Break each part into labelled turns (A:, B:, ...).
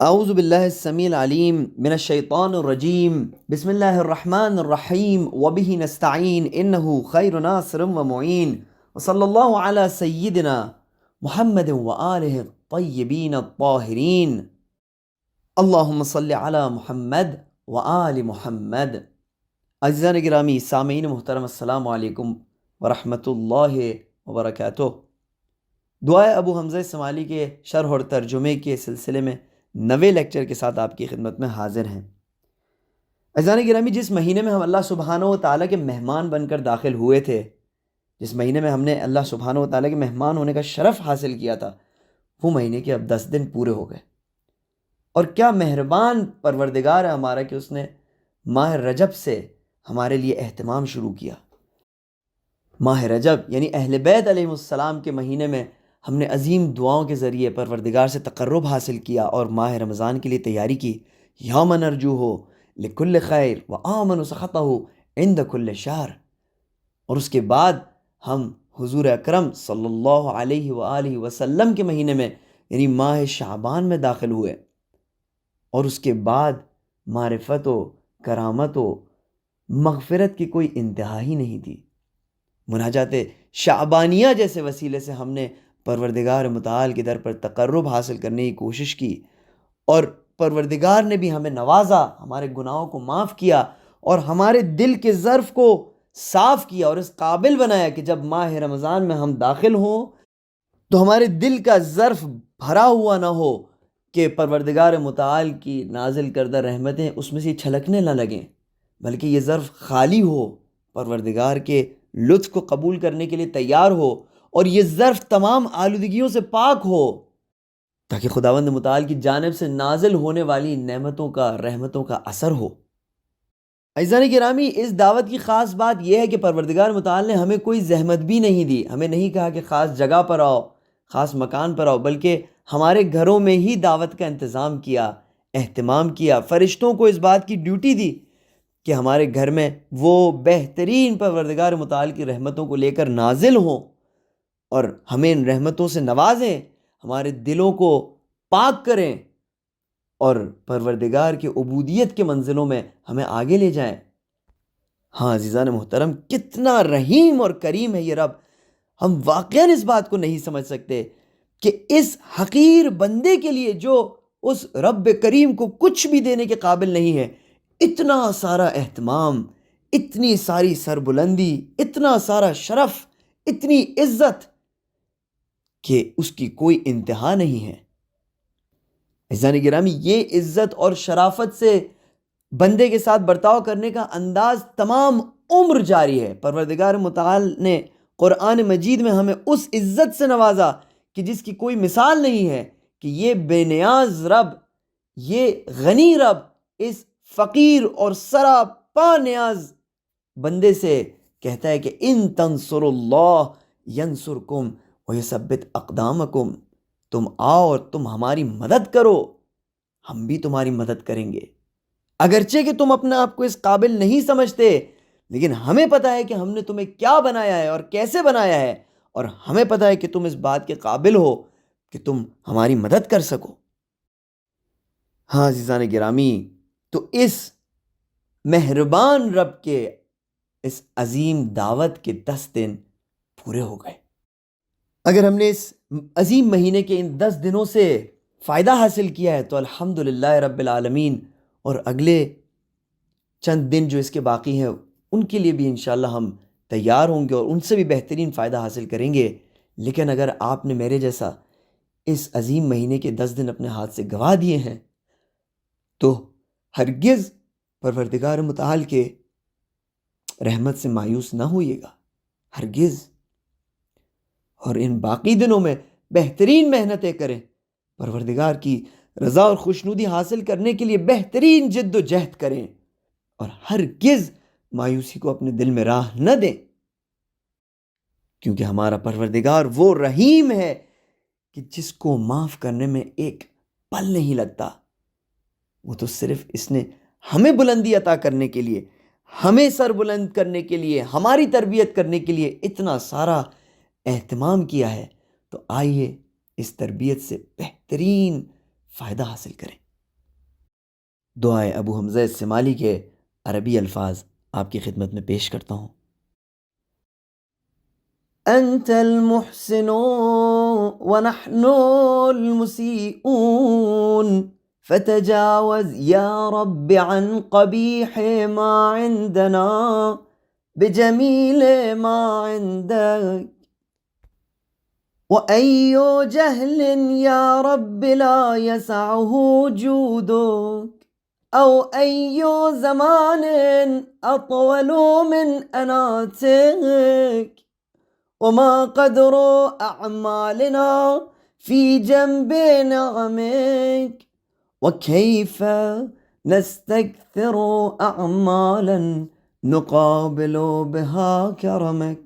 A: اعوذ باللہ السمیع العلیم من الشیطان الرجیم بسم اللہ الرحمن الرحیم وبہ نستعین انہ خیر ناصر و معین وصلی اللہ علی سیدنا محمد وآلہ الطیبین الطاہرین اللہم صلی علی محمد وآل محمد۔ عزیزان گرامی سامعین محترم، السلام علیکم ورحمۃ اللہ وبرکاتہ۔ دعائے ابو حمزہ اسماعیلی کے شرح اور ترجمے کے سلسلے میں نوے لیکچر کے ساتھ آپ کی خدمت میں حاضر ہیں۔ عزیزان گرامی، جس مہینے میں ہم اللہ سبحانہ و تعالیٰ کے مہمان بن کر داخل ہوئے تھے، جس مہینے میں ہم نے اللہ سبحانہ و تعالیٰ کے مہمان ہونے کا شرف حاصل کیا تھا، وہ مہینے کے اب 10 دن پورے ہو گئے۔ اور کیا مہربان پروردگار ہے ہمارا کہ اس نے ماہ رجب سے ہمارے لیے اہتمام شروع کیا۔ ماہ رجب یعنی اہل بیت علیہ السلام کے مہینے میں ہم نے عظیم دعاؤں کے ذریعے پروردگار سے تقرب حاصل کیا اور ماہ رمضان کے لیے تیاری کی۔ یوم نرجوہ لکل خیر وآمن سخطہ عند کل شہر۔ اور اس کے بعد ہم حضور اکرم صلی اللہ علیہ وآلہ وسلم کے مہینے میں یعنی ماہ شعبان میں داخل ہوئے، اور اس کے بعد معرفت و کرامت و مغفرت کی کوئی انتہا ہی نہیں تھی۔ مناجات شعبانیہ جیسے وسیلے سے ہم نے پروردگار متعال کے در پر تقرب حاصل کرنے کی کوشش کی، اور پروردگار نے بھی ہمیں نوازا، ہمارے گناہوں کو معاف کیا اور ہمارے دل کے ظرف کو صاف کیا اور اس قابل بنایا کہ جب ماہ رمضان میں ہم داخل ہوں تو ہمارے دل کا ظرف بھرا ہوا نہ ہو کہ پروردگار متعال کی نازل کردہ رحمتیں اس میں سے چھلکنے نہ لگیں، بلکہ یہ ظرف خالی ہو، پروردگار کے لطف کو قبول کرنے کے لیے تیار ہو، اور یہ ظرف تمام آلودگیوں سے پاک ہو، تاکہ خداوند متعال کی جانب سے نازل ہونے والی نعمتوں کا، رحمتوں کا اثر ہو۔ عزیزان گرامی، اس دعوت کی خاص بات یہ ہے کہ پروردگار متعال نے ہمیں کوئی زحمت بھی نہیں دی، ہمیں نہیں کہا کہ خاص جگہ پر آؤ، خاص مکان پر آؤ، بلکہ ہمارے گھروں میں ہی دعوت کا انتظام کیا، اہتمام کیا۔ فرشتوں کو اس بات کی ڈیوٹی دی کہ ہمارے گھر میں وہ بہترین پروردگار متعال کی رحمتوں کو لے کر نازل ہوں اور ہمیں ان رحمتوں سے نوازیں، ہمارے دلوں کو پاک کریں اور پروردگار کے عبودیت کے منزلوں میں ہمیں آگے لے جائیں۔ ہاں عزیزان محترم، کتنا رحیم اور کریم ہے یہ رب، ہم واقعاً اس بات کو نہیں سمجھ سکتے کہ اس حقیر بندے کے لیے جو اس رب کریم کو کچھ بھی دینے کے قابل نہیں ہے، اتنا سارا اہتمام، اتنی ساری سربلندی، اتنا سارا شرف، اتنی عزت کہ اس کی کوئی انتہا نہیں ہے۔ عزیزان گرامی، یہ عزت اور شرافت سے بندے کے ساتھ برتاؤ کرنے کا انداز تمام عمر جاری ہے۔ پروردگار متعال نے قرآن مجید میں ہمیں اس عزت سے نوازا کہ جس کی کوئی مثال نہیں ہے، کہ یہ بے نیاز رب، یہ غنی رب اس فقیر اور سراپا نیاز بندے سے کہتا ہے کہ ان تنصروا اللہ ینصرکم ویثبت اقدامکم، تم آؤ اور تم ہماری مدد کرو، ہم بھی تمہاری مدد کریں گے۔ اگرچہ کہ تم اپنے آپ کو اس قابل نہیں سمجھتے، لیکن ہمیں پتہ ہے کہ ہم نے تمہیں کیا بنایا ہے اور کیسے بنایا ہے، اور ہمیں پتہ ہے کہ تم اس بات کے قابل ہو کہ تم ہماری مدد کر سکو۔ ہاں عزیزان گرامی، تو اس مہربان رب کے اس عظیم دعوت کے 10 دن پورے ہو گئے۔ اگر ہم نے اس عظیم مہینے کے ان 10 دنوں سے فائدہ حاصل کیا ہے تو الحمدللہ رب العالمین، اور اگلے چند دن جو اس کے باقی ہیں ان کے لیے بھی انشاءاللہ ہم تیار ہوں گے اور ان سے بھی بہترین فائدہ حاصل کریں گے۔ لیکن اگر آپ نے میرے جیسا اس عظیم مہینے کے 10 دن اپنے ہاتھ سے گنوا دیے ہیں تو ہرگز پروردگار متعال کے رحمت سے مایوس نہ ہوئیے گا، ہرگز۔ اور ان باقی دنوں میں بہترین محنتیں کریں، پروردگار کی رضا اور خوشنودی حاصل کرنے کے لیے بہترین جد و جہد کریں، اور ہرگز مایوسی کو اپنے دل میں راہ نہ دیں، کیونکہ ہمارا پروردگار وہ رحیم ہے کہ جس کو معاف کرنے میں ایک پل نہیں لگتا۔ وہ تو صرف اس نے ہمیں بلندی عطا کرنے کے لیے، ہمیں سر بلند کرنے کے لیے، ہماری تربیت کرنے کے لیے اتنا سارا اہتمام کیا ہے، تو آئیے اس تربیت سے بہترین فائدہ حاصل کریں۔ دعائے ابو حمزہ السمالی کے عربی الفاظ آپ کی خدمت میں پیش کرتا ہوں۔ انت المحسن ونحن المسيئون فتجاوز یا رب عن قبیح ما عندنا بجمیل ما عندك وأي جهل يا رب لا يسعه جودك أو أي زمان أطول من أناتك وما قدر أعمالنا في جنب نعمك وكيف نستكثر أعمالا نقابل بها كرمك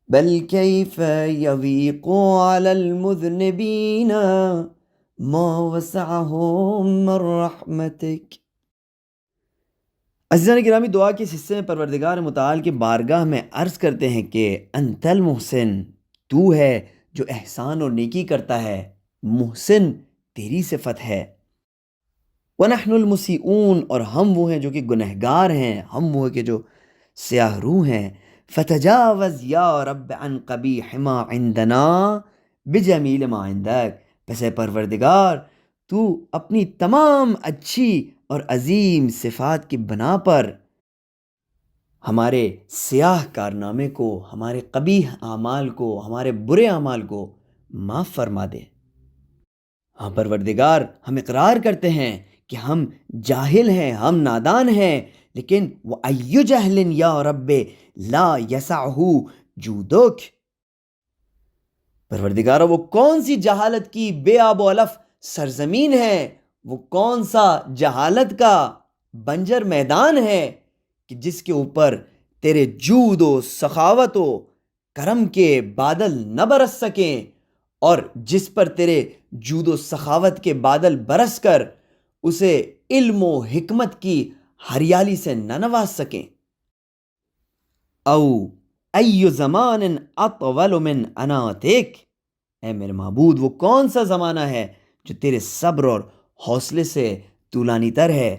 A: بل كيف يضيق على المذنبين ما وسعهم من رحمتك۔ عزیزان گرامی، دعا کے اس حصے میں پروردگار متعال کی بارگاہ میں عرض کرتے ہیں کہ انت المحسن، تو ہے جو احسان اور نیکی کرتا ہے، محسن تیری صفت ہے، ونحن المسیئون، اور ہم وہ ہیں جو کہ گنہگار ہیں، ہم وہ ہیں کہ جو سیاہ روح ہیں، فتجاوز یا رب عن قبیح ما عندنا بجمیل ما عندک، پس اے پروردگار تو اپنی تمام اچھی اور عظیم صفات کی بنا پر ہمارے سیاہ کارنامے کو، ہمارے قبیح اعمال کو، ہمارے برے اعمال کو معاف فرما دے۔ ہاں پروردگار، ہم اقرار کرتے ہیں کہ ہم جاہل ہیں، ہم نادان ہیں، لیکن وَأَيُّ جَهْلٍ یا رب لا يَسَعْهُ جُودُكَ، پروردگارہ وہ کون سی جہالت کی بے آب و علف سرزمین ہے، وہ کون سا جہالت کا بنجر میدان ہے کہ جس کے اوپر تیرے جود و سخاوت و کرم کے بادل نہ برس سکیں، اور جس پر تیرے جود و سخاوت کے بادل برس کر اسے علم و حکمت کی ہریالی سے نہ نواز سکیں۔ او ای زمان اطول من اناتک، اے میرے معبود وہ کون سا زمانہ ہے جو تیرے صبر اور حوصلے سے طولانی تر ہے،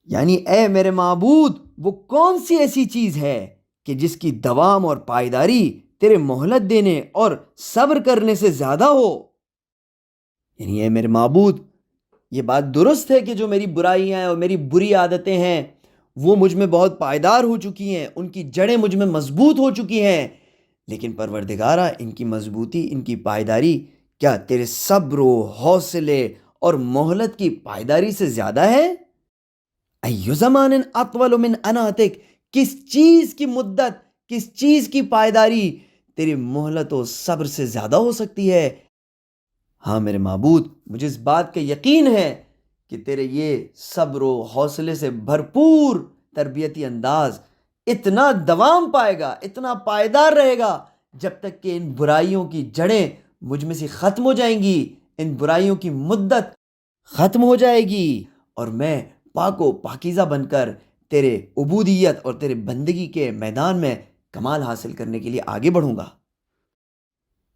A: یعنی اے میرے معبود وہ کون سی ایسی چیز ہے کہ جس کی دوام اور پائیداری تیرے مہلت دینے اور صبر کرنے سے زیادہ ہو۔ یعنی اے میرے معبود یہ بات درست ہے کہ جو میری برائیاں ہیں اور میری بری عادتیں ہیں وہ مجھ میں بہت پائیدار ہو چکی ہیں، ان کی جڑیں مجھ میں مضبوط ہو چکی ہیں، لیکن پروردگارہ ان کی مضبوطی، ان کی پائیداری کیا تیرے صبر و حوصلے اور مہلت کی پائیداری سے زیادہ ہے؟ ایو زمان اطول من اناتک، کس چیز کی مدت، کس چیز کی پائیداری تیری مہلت و صبر سے زیادہ ہو سکتی ہے؟ ہاں میرے معبود، مجھے اس بات کا یقین ہے کہ تیرے یہ صبر و حوصلے سے بھرپور تربیتی انداز اتنا دوام پائے گا، اتنا پائیدار رہے گا، جب تک کہ ان برائیوں کی جڑیں مجھ میں سے ختم ہو جائیں گی، ان برائیوں کی مدت ختم ہو جائے گی، اور میں پاک و پاکیزہ بن کر تیرے عبودیت اور تیرے بندگی کے میدان میں کمال حاصل کرنے کے لیے آگے بڑھوں گا۔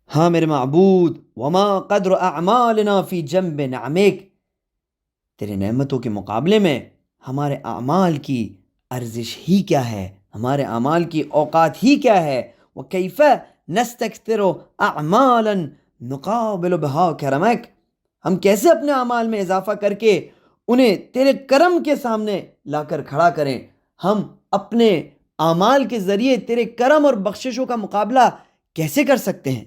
A: ہاں میرے معبود، وما قدر اعمالنا فی جنب نعمک، تیرے نعمتوں کے مقابلے میں ہمارے اعمال کی ارزش ہی کیا ہے، ہمارے اعمال کی اوقات ہی کیا ہے۔ وکیف نستکثر اعمالا نقابل بہا کرمک، ہم کیسے اپنے اعمال میں اضافہ کر کے انہیں تیرے کرم کے سامنے لا کر کھڑا کریں، ہم اپنے اعمال کے ذریعے تیرے کرم اور بخششوں کا مقابلہ کیسے کر سکتے ہیں؟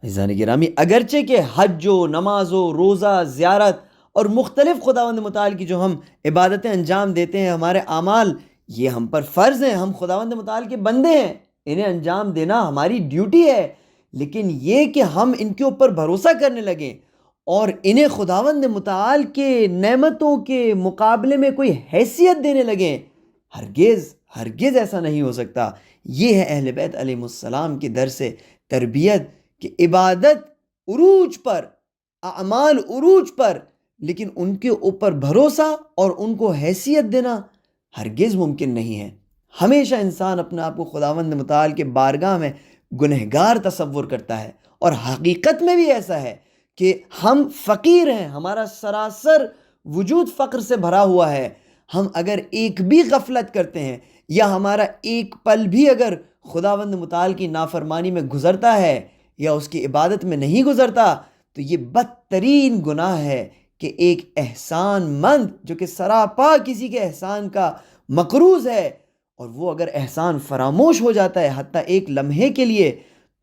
A: عزیزان گرامی، اگرچہ کہ حج و نماز و روزہ، زیارت اور مختلف خداوند متعال کی جو ہم عبادتیں انجام دیتے ہیں، ہمارے اعمال یہ ہم پر فرض ہیں، ہم خداوند متعال کے بندے ہیں، انہیں انجام دینا ہماری ڈیوٹی ہے، لیکن یہ کہ ہم ان کے اوپر بھروسہ کرنے لگیں اور انہیں خداوند متعال کے نعمتوں کے مقابلے میں کوئی حیثیت دینے لگیں، ہرگز ایسا نہیں ہو سکتا۔ یہ ہے اہل بیت علیہ السلام کی درس تربیت کہ عبادت عروج پر، اعمال عروج پر، لیکن ان کے اوپر بھروسہ اور ان کو حیثیت دینا ہرگز ممکن نہیں ہے۔ ہمیشہ انسان اپنے آپ کو خداوند متعال کے بارگاہ میں گنہگار تصور کرتا ہے، اور حقیقت میں بھی ایسا ہے کہ ہم فقیر ہیں، ہمارا سراسر وجود فقر سے بھرا ہوا ہے. ہم اگر ایک بھی غفلت کرتے ہیں یا ہمارا ایک پل بھی اگر خداوند متعال کی نافرمانی میں گزرتا ہے یا اس کی عبادت میں نہیں گزرتا تو یہ بدترین گناہ ہے کہ ایک احسان مند جو کہ سراپا کسی کے احسان کا مقروض ہے اور وہ اگر احسان فراموش ہو جاتا ہے حتیٰ ایک لمحے کے لیے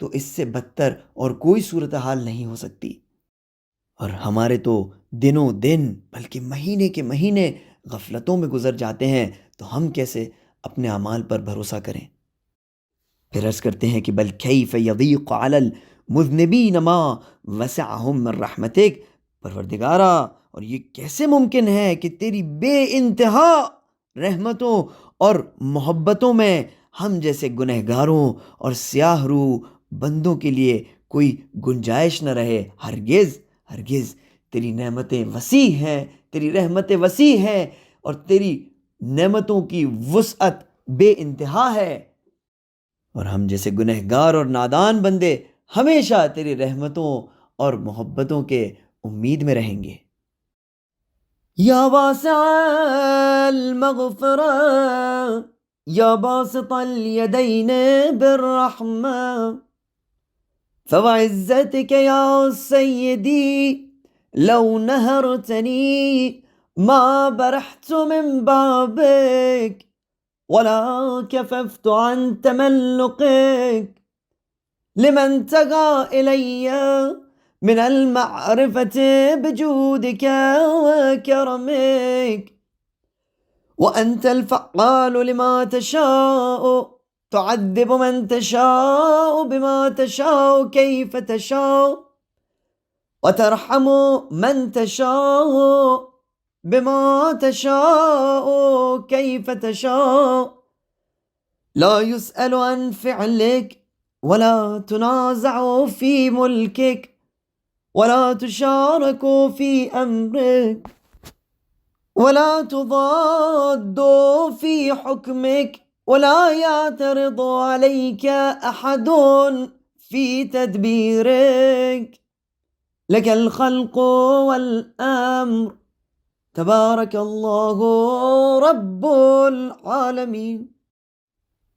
A: تو اس سے بدتر اور کوئی صورتحال نہیں ہو سکتی. اور ہمارے تو دنوں دن بلکہ مہینے کے مہینے غفلتوں میں گزر جاتے ہیں تو ہم کیسے اپنے اعمال پر بھروسہ کریں؟ پھر عرض کرتے ہیں کہ بل کیف یضیق علی المذنبین ما وسعہم من رحمتک، پروردگارا اور یہ کیسے ممکن ہے کہ تیری بے انتہا رحمتوں اور محبتوں میں ہم جیسے گنہگاروں اور سیاہ رو بندوں کے لیے کوئی گنجائش نہ رہے. ہرگز ہرگز تیری نعمتیں وسیع ہیں، تیری رحمتیں وسیع ہیں اور تیری نعمتوں کی وسعت بے انتہا ہے، اور ہم جیسے گنہگار اور نادان بندے ہمیشہ تیری رحمتوں اور محبتوں کے امید میں رہیں گے. یا واسع المغفرہ یا باسط الیدین بالرحمہ فوعزتک یا سیدی لو نہرتنی ما برحت من بابک ولا كففت عن تملقك لمن تغى إلي من المعرفة بجودك وكرمك وأنت الفعال لما تشاء تعذب من تشاء بما تشاء كيف تشاء وترحم من تشاء بما تشاء كيف تشاء لا يسأل عن فعلك ولا تنازع في ملكك ولا تشارك في أمرك ولا تضاد في حكمك ولا يعترض عليك أحد في تدبيرك لك الخلق والأمر تبارک اللہ رب العالمین.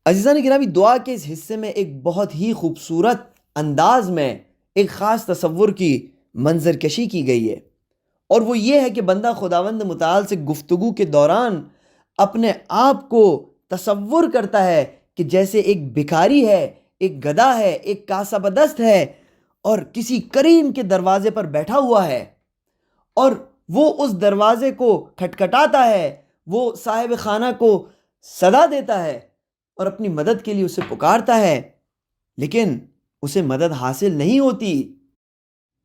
A: عزیزان گرامی، دعا کے اس حصے میں ایک بہت ہی خوبصورت انداز میں ایک خاص تصور کی منظر کشی کی گئی ہے، اور وہ یہ ہے کہ بندہ خداوند متعال سے گفتگو کے دوران اپنے آپ کو تصور کرتا ہے کہ جیسے ایک بھکاری ہے، ایک گدھا ہے، ایک کاسہ بدست ہے اور کسی کریم کے دروازے پر بیٹھا ہوا ہے، اور وہ اس دروازے کو کھٹکھٹاتا ہے، وہ صاحب خانہ کو صدا دیتا ہے اور اپنی مدد کے لیے اسے پکارتا ہے، لیکن اسے مدد حاصل نہیں ہوتی،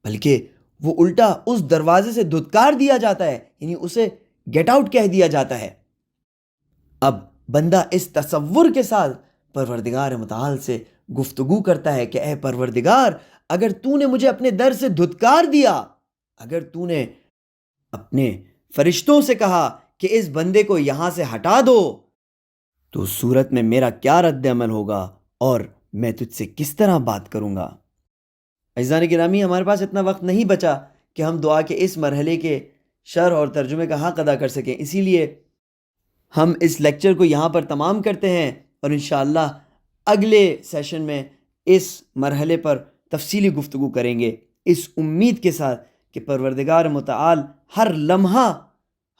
A: بلکہ وہ الٹا اس دروازے سے دھتکار دیا جاتا ہے، یعنی اسے گیٹ آؤٹ کہہ دیا جاتا ہے. اب بندہ اس تصور کے ساتھ پروردگار متعال سے گفتگو کرتا ہے کہ اے پروردگار، اگر تو نے مجھے اپنے در سے دھتکار دیا، اگر تو نے اپنے فرشتوں سے کہا کہ اس بندے کو یہاں سے ہٹا دو، تو اس صورت میں میرا کیا رد عمل ہوگا اور میں تجھ سے کس طرح بات کروں گا. عزیزان گرامی، ہمارے پاس اتنا وقت نہیں بچا کہ ہم دعا کے اس مرحلے کے شرح اور ترجمے کا حق ادا کر سکیں، اسی لیے ہم اس لیکچر کو یہاں پر تمام کرتے ہیں اور انشاءاللہ اگلے سیشن میں اس مرحلے پر تفصیلی گفتگو کریں گے، اس امید کے ساتھ کہ پروردگار متعال ہر لمحہ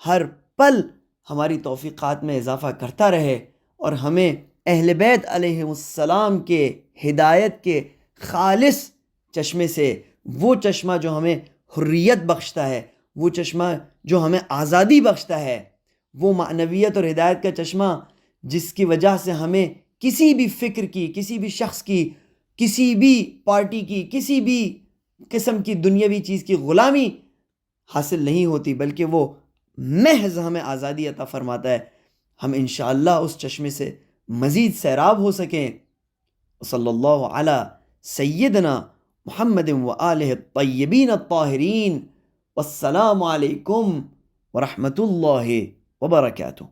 A: ہر پل ہماری توفیقات میں اضافہ کرتا رہے اور ہمیں اہل بیت علیہ السلام کے ہدایت کے خالص چشمے سے، وہ چشمہ جو ہمیں حریت بخشتا ہے، وہ چشمہ جو ہمیں آزادی بخشتا ہے، وہ معنویت اور ہدایت کا چشمہ جس کی وجہ سے ہمیں کسی بھی فکر کی، کسی بھی شخص کی، کسی بھی پارٹی کی، کسی بھی قسم کی دنیاوی چیز کی غلامی حاصل نہیں ہوتی، بلکہ وہ محض ہمیں آزادی عطا فرماتا ہے. ہم انشاءاللہ اس چشمے سے مزید سیراب ہو سکیں. صلی اللہ علی سیدنا محمد و آلہ الطیبین الطاہرین. والسلام علیکم ورحمۃ اللہ وبرکاتہ.